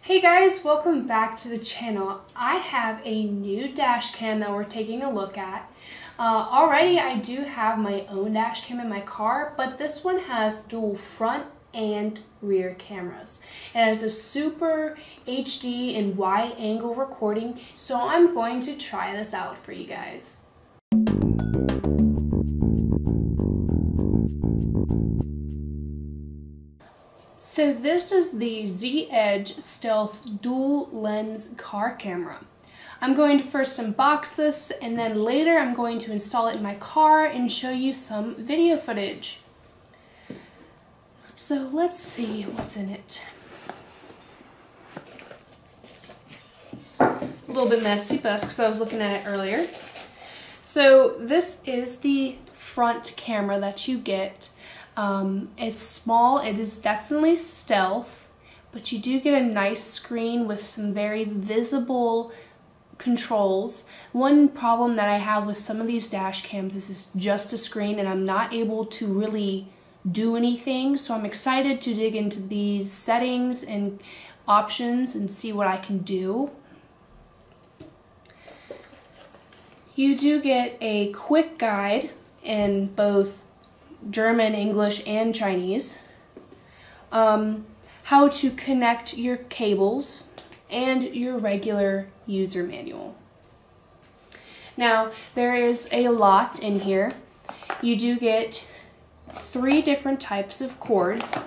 Hey guys, welcome back to the channel. I have a new dash cam that we're taking a look at. Already I do have my own dash cam in my car, but this one has dual front and rear cameras. It has a super HD and wide angle recording, so I'm going to try this out for you guys. So this is the ZEdge Stealth Dual Lens Car Camera. I'm going to first unbox this, and then later I'm going to install it in my car and show you some video footage. So let's see what's in it. A little bit messy, but that's because I was looking at it earlier. So this is the front camera that you get. It's small, it is definitely stealth, but you do get a nice screen with some very visible controls. One problem that I have with some of these dash cams is it's just a screen and I'm not able to really do anything, so I'm excited to dig into these settings and options and see what I can do. You do get a quick guide in both German, English, and Chinese, how to connect your cables, and your regular user manual. Now, there is a lot in here. You do get 3 different types of cords.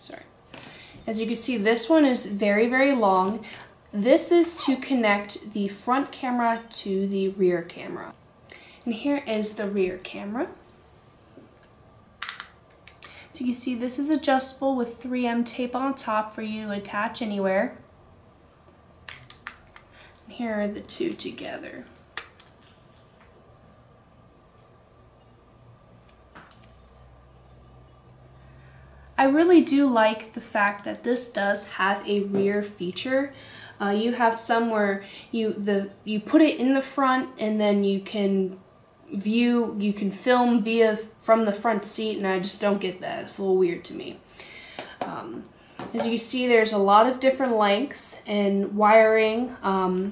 Sorry. As you can see, this one is very, very long. This is to connect the front camera to the rear camera. And here is the rear camera. So you see this is adjustable with 3M tape on top for you to attach anywhere. And here are the two together. I really do like the fact that this does have a rear feature. You have some where you put it in the front and then you can film from the front seat, and I just don't get that. It's a little weird to me. As you can see, there's a lot of different lengths and wiring.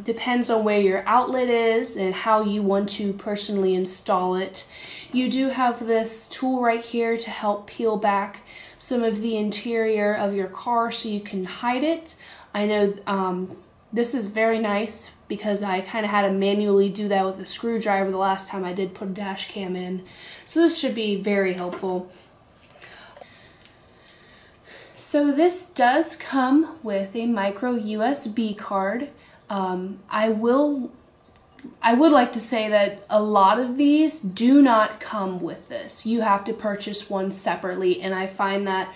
Depends on where your outlet is and how you want to personally install it. You do have this tool right here to help peel back some of the interior of your car so you can hide it. I know this is very nice because I kind of had to manually do that with a screwdriver the last time I did put a dash cam in. So this should be very helpful. So this does come with a micro USB card. I would like to say that a lot of these do not come with this. You have to purchase one separately, and I find that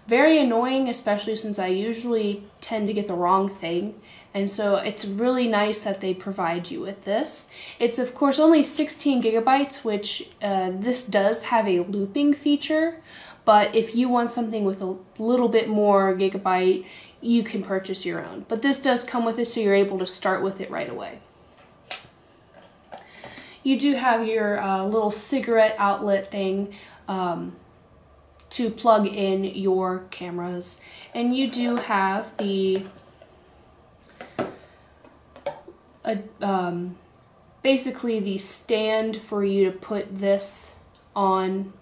very annoying, especially since I usually tend to get the wrong thing. And so it's really nice that they provide you with this. It's of course only 16 gigabytes, which this does have a looping feature, but if you want something with a little bit more gigabyte, you can purchase your own. But this does come with it, so you're able to start with it right away. You do have your little cigarette outlet thing to plug in your cameras, and you do have the basically the stand for you to put this on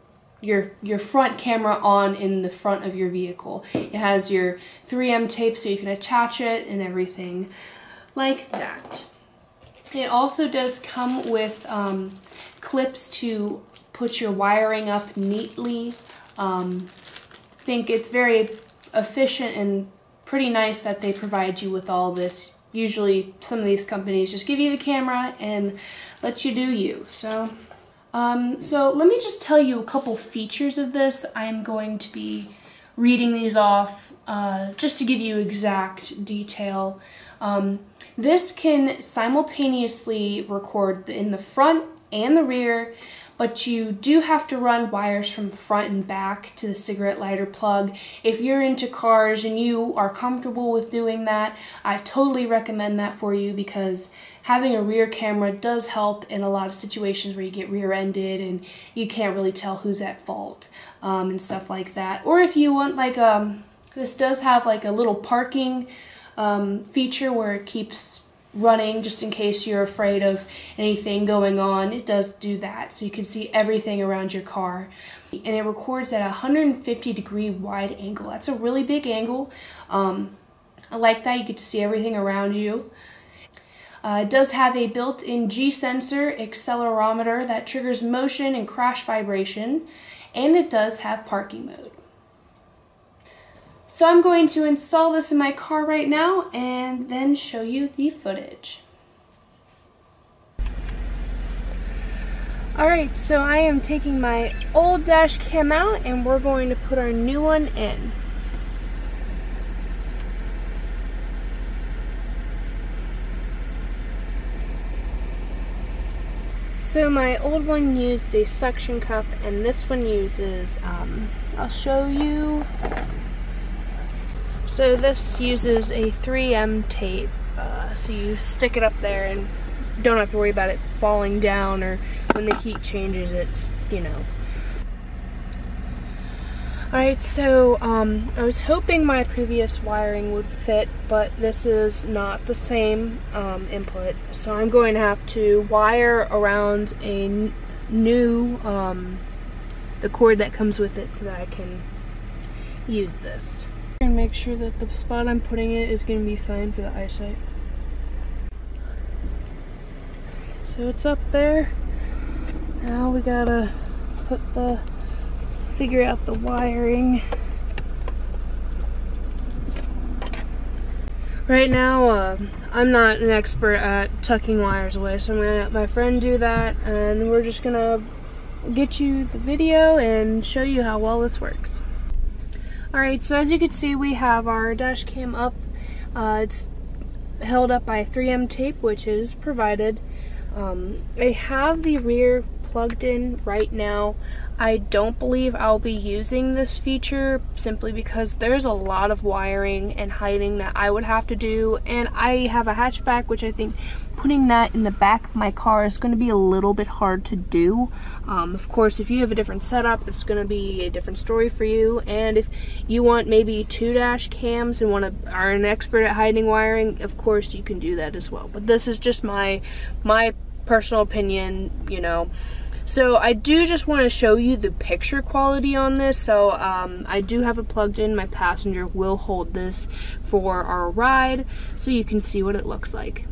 your front camera on in the front of your vehicle. It has your 3M tape so you can attach it and everything like that. It also does come with clips to put your wiring up neatly. I think it's very efficient and pretty nice that they provide you with all this. Usually some of these companies just give you the camera and let you do you. So let me just tell you a couple features of this. I'm going to be reading these off just to give you exact detail. This can simultaneously record in the front and the rear, but you do have to run wires from front and back to the cigarette lighter plug. If you're into cars and you are comfortable with doing that, I totally recommend that for you, because having a rear camera does help in a lot of situations where you get rear-ended and you can't really tell who's at fault and stuff like that. Or if you want like This does have like a little parking feature where it keeps running just in case you're afraid of anything going on. It does do that, so you can see everything around your car. And it records at a 150-degree wide angle. That's a really big angle. I like that. You get to see everything around you. It does have a built-in G sensor accelerometer that triggers motion and crash vibration, and it does have parking mode. So I'm going to install this in my car right now and then show you the footage. Alright, so I am taking my old dash cam out and we're going to put our new one in. So my old one used a suction cup and this one uses, I'll show you. So this uses a 3M tape, so you stick it up there and don't have to worry about it falling down, or when the heat changes it's, you know. Alright, so I was hoping my previous wiring would fit, but this is not the same input, so I'm going to have to wire around a new, the cord that comes with it so that I can use this. And make sure that the spot I'm putting it is going to be fine for the eyesight. So it's up there. Now we gotta figure out the wiring. Right now, I'm not an expert at tucking wires away, so I'm gonna let my friend do that, and we're just gonna get you the video and show you how well this works. Alright, so as you can see, we have our dash cam up. It's held up by 3M tape, which is provided. I have the rear plugged in right now. I don't believe I'll be using this feature simply because there's a lot of wiring and hiding that I would have to do, and I have a hatchback, which I think putting that in the back of my car is going to be a little bit hard to do. Of course, if you have a different setup, it's going to be a different story for you, and if you want maybe 2 dash cams and are an expert at hiding wiring, of course you can do that as well. But this is just my personal opinion, you know. So I do just want to show you the picture quality on this. So I do have it plugged in. My passenger will hold this for our ride so you can see what it looks like.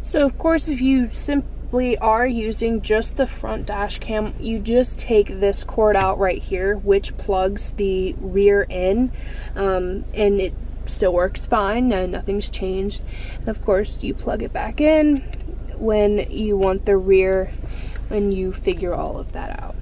So of course, if you simply are using just the front dash cam, you just take this cord out right here, which plugs the rear in, and it still works fine. Nothing's changed. And of course, you plug it back in when you want the rear, when you figure all of that out.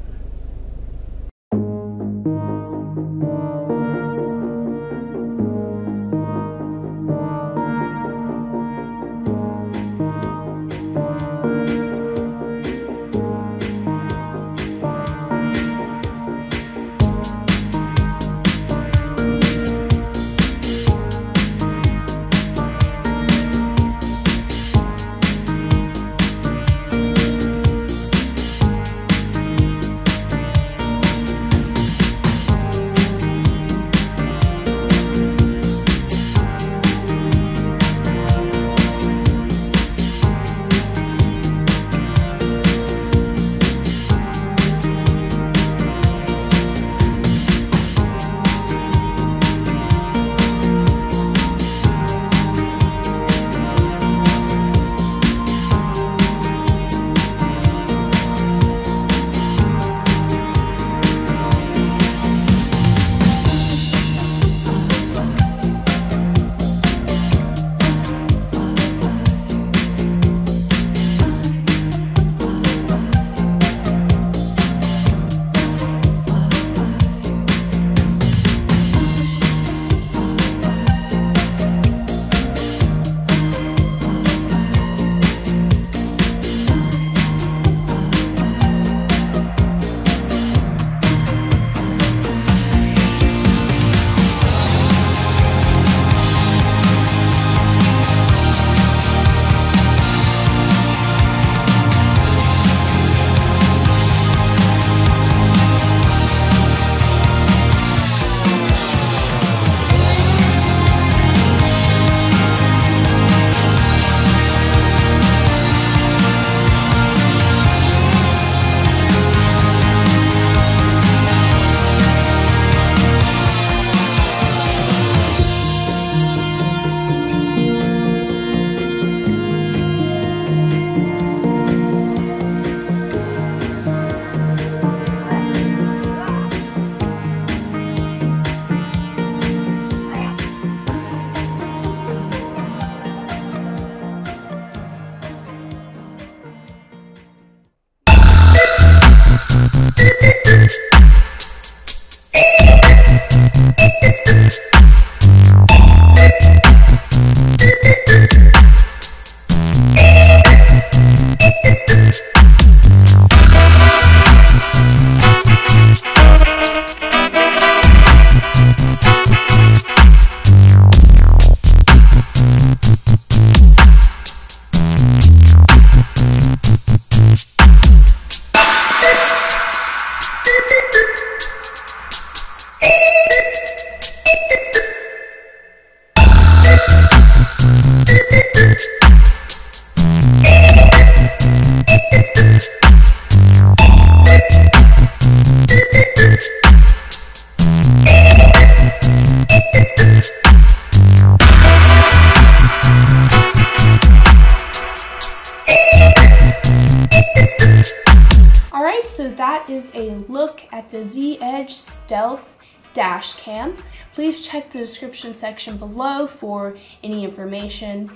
look at the ZEdge Stealth dash cam. Please check the description section below for any information.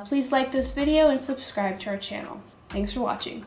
Please like this video and subscribe to our channel. Thanks for watching.